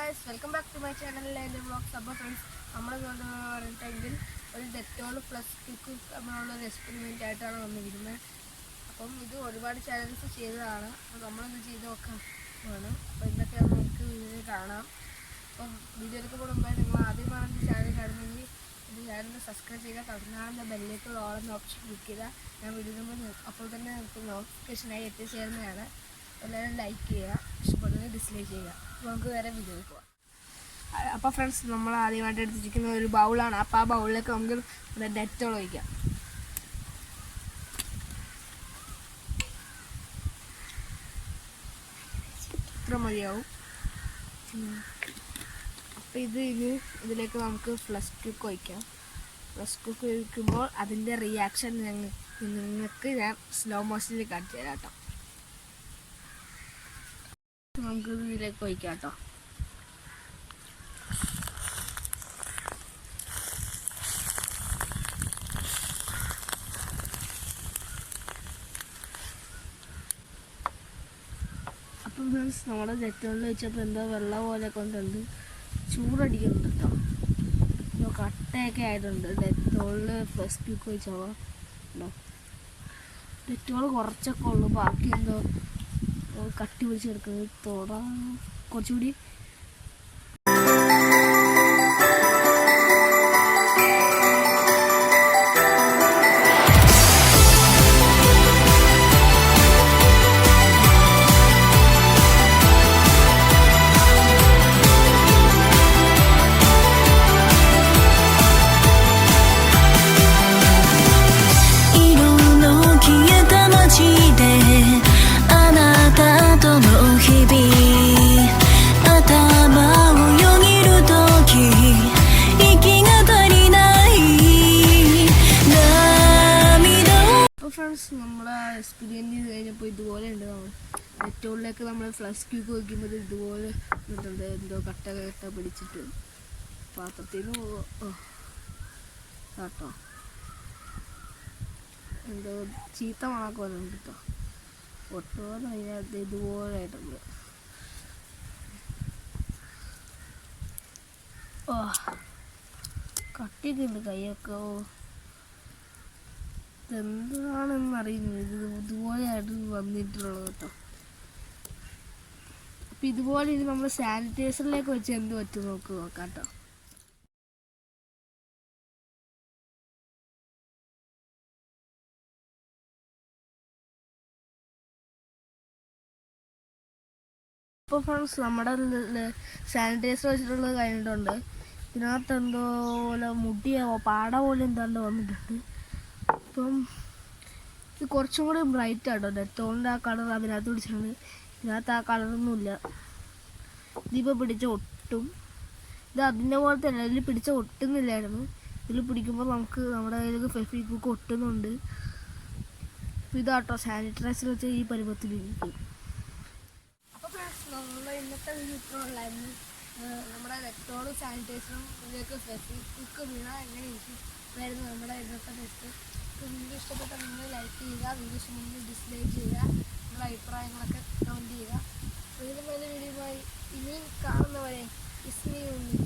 guys, welcome back to my channel and vlogs. അപ്പോൾ friends നമ്മൾ പറഞ്ഞിട്ടെങ്കിൽ ഒരു ഡെറ്റോൾ പ്ലസ് ക്വിക്ക് നമ്മളുള്ള ഒരു എക്സ്പെരിമെൻ്റ് ആയിട്ടാണ് വന്നിരിക്കുന്നത്. അപ്പം ഇത് ഒരുപാട് ചാനൽസ് ചെയ്തതാണ്. അപ്പോൾ നമ്മളൊന്ന് ചെയ്ത് നോക്കാം ആണ്. അപ്പോൾ ഇതൊക്കെയാണ് നമുക്ക് വീഡിയോ കാണാം. അപ്പം വീഡിയോ എടുക്കുമ്പോൾ മുമ്പേ നിങ്ങൾ ആദ്യമാണ് എൻ്റെ ചാനൽ കാണുന്നെങ്കിൽ ഇത് ചാനൽ സബ്സ്ക്രൈബ് ചെയ്യുക. തുടർന്നാണ് ബെല്ലിലേക്ക് ഓളെന്ന ഓപ്ഷൻ ക്ലിക്ക് ചെയ്താൽ ഞാൻ വീഡിയോ അപ്പോൾ തന്നെ നമുക്ക് നോട്ടിഫിക്കേഷനായി എത്തിച്ചേരുന്നതാണ്. എല്ലാവരും ലൈക്ക് ചെയ്യുക, ഇഷ്ടപ്പെടുന്നത് ഡിസ്ലൈക്ക് ചെയ്യുക. അപ്പോൾ നമുക്ക് വേറെ വീഡിയോയിൽ പോകാം. അപ്പോൾ ഫ്രണ്ട്സ്, നമ്മൾ ആദ്യമായിട്ട് എടുത്തിരിക്കുന്ന ഒരു ബൗളാണ്. അപ്പോൾ ആ ബൗളിലേക്ക് നമുക്ക് ഡെറ്റോൾ ഒഴിക്കാം. ഇത്ര മതിയാവും. അപ്പോൾ ഇതിലേക്ക് നമുക്ക് ഫ്ലഷ് ക്വിക്ക് ഒഴിക്കാം. ഫ്ലഷ് ക്വിക്ക് ഒഴിക്കുമ്പോൾ അതിൻ്റെ റിയാക്ഷൻ നിങ്ങൾക്ക് ഞാൻ സ്ലോ മോഷനിൽ കാണിച്ചു തരാം കേട്ടോ. നമുക്ക് ഇതിലേക്ക് ഒഴിക്കാം കേട്ടോ. അപ്പം ഫ്രണ്ട്സ്, നമ്മുടെ ഡെറ്റോളിൽ വെച്ചപ്പോൾ എന്തോ വെള്ളം പോലെ കൊണ്ടുണ്ട്, ചൂടടിക്കുന്നുണ്ട് കേട്ടോ. എന്തോ കട്ടയൊക്കെ ആയിട്ടുണ്ട് ഡെറ്റോളിൽ ഫ്ലഷ് ക്വിക്ക് ഒഴിച്ചോ. ഡെറ്റോൾ കുറച്ചൊക്കെ ഉള്ളു, ബാക്കി എന്തോ കട്ടി പിടിച്ചെടുക്കുന്നത്. തൊടാ കുറച്ചുകൂടി നമ്മളെ എക്സ്പീരിയൻസ് ചെയ്ത് കഴിഞ്ഞപ്പോൾ ഇതുപോലെ ഉണ്ട്. ഡെറ്റോളിലേക്ക് നമ്മൾ ഫ്ലഷ് ക്യൂക്ക് വയ്ക്കുമ്പോൾ ഇതുപോലെ ഇട്ടുണ്ട്, എന്തോ കട്ട പിടിച്ചിട്ട് പാത്രത്തിൽ നിന്ന് കേട്ടോ. എന്തോ ചീത്ത മണമൊക്കെ വന്നിട്ടുണ്ട് കേട്ടോ. ഒട്ടുപോലെ അതിനകത്ത് ഇതുപോലെ ആയിട്ടുണ്ട്. കട്ടിയൊക്കെ ഉണ്ട് കൈയൊക്കെ. എന്താണെന്ന് അറിയുന്നത്, ഇത് ഇതുപോലെയായിട്ട് വന്നിട്ടുള്ളത് കേട്ടോ. അപ്പം ഇതുപോലെ ഇത് നമ്മൾ സാനിറ്റൈസറിലേക്ക് വെച്ച് എന്ത് പറ്റും നോക്കാം കേട്ടോ. ഇപ്പോൾ ഫ്രണ്ട്സ്, നമ്മുടെ സാനിറ്റൈസർ വെച്ചിട്ടുള്ളത് കഴിഞ്ഞിട്ടുണ്ട്. ഇതിനകത്ത് എന്തോ പോലെ മുടിയോ പാട പോലെ എന്താണ്ട് വന്നിട്ടുണ്ട്. അപ്പം ഇത് കുറച്ചും കൂടി ബ്രൈറ്റ് ആട്ടോ. ഡെറ്റോളിൻ്റെ ആ കളർ അതിനകത്ത് പിടിച്ചിട്ടുണ്ട്. ഇതിനകത്ത് ആ കളറൊന്നുമില്ല. ഇതിപ്പോൾ പിടിച്ച ഒട്ടും ഇത് അതിൻ്റെ പോലത്തെ അല്ല. ഇതിൽ പിടിച്ച ഒട്ടുന്നില്ലായിരുന്നു. ഇതിൽ പിടിക്കുമ്പോൾ നമുക്ക് നമ്മുടെ കയ്യിലേക്ക് ഫെവിക്വിക്ക് ഒട്ടുന്നുണ്ട്. ഇതാട്ടോ സാനിറ്റൈസർ വെച്ച് ഈ പരുവത്തിലിരിക്കും. അപ്പോൾ നമ്മൾ ഇന്നത്തെ വീഡിയോ ഇത്രയുള്ളായിരുന്നു. നമ്മുടെ ഡെറ്റോൾ സാനിറ്റൈസറും ഇതിലേക്ക് ഫെവിക്വിക്ക് വീണാൽ എങ്ങനെ ഇരിക്കും ആയിരുന്നു നമ്മുടെ ഇന്നത്തെ ടെസ്റ്റ്. വീഡിയോ ഇഷ്ടപ്പെട്ടാൽ നിങ്ങൾ ലൈക്ക് ചെയ്യുക, വീഡിയോ ഇഷ്ടമെങ്കിൽ ഡിസ്ലൈക്ക് ചെയ്യുക, നിങ്ങളുടെ അഭിപ്രായങ്ങളൊക്കെ കമൻറ്റ് ചെയ്യുക. ഇതിന് വലിയ വീഡിയോയുമായി ഇനിയും കാണുന്നവരെ ഇസ്മി ഉണ്ണി.